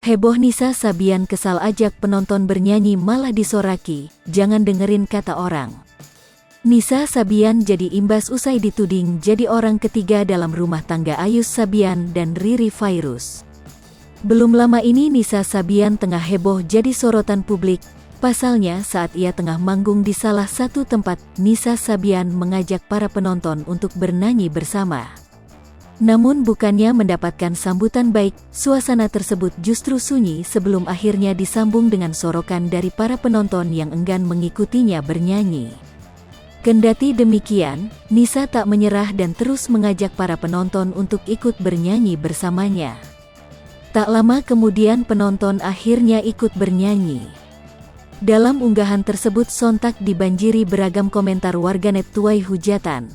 Heboh Nisa Sabian kesal ajak penonton bernyanyi malah disoraki, jangan dengerin kata orang. Nisa Sabian jadi imbas usai dituding jadi orang ketiga dalam rumah tangga Ayus Sabian dan Riri Fairuz. Belum lama ini Nisa Sabian tengah heboh jadi sorotan publik. Pasalnya saat ia tengah manggung di salah satu tempat, Nisa Sabian mengajak para penonton untuk bernyanyi bersama. Namun bukannya mendapatkan sambutan baik, suasana tersebut justru sunyi sebelum akhirnya disambung dengan sorokan dari para penonton yang enggan mengikutinya bernyanyi. Kendati demikian, Nisa tak menyerah dan terus mengajak para penonton untuk ikut bernyanyi bersamanya. Tak lama kemudian penonton akhirnya ikut bernyanyi. Dalam unggahan tersebut sontak dibanjiri beragam komentar warganet tuai hujatan.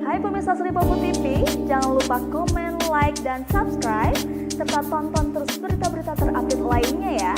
Hai pemirsa Sri Popo TV, jangan lupa komen, like, dan subscribe, serta tonton terus berita-berita terupdate lainnya ya.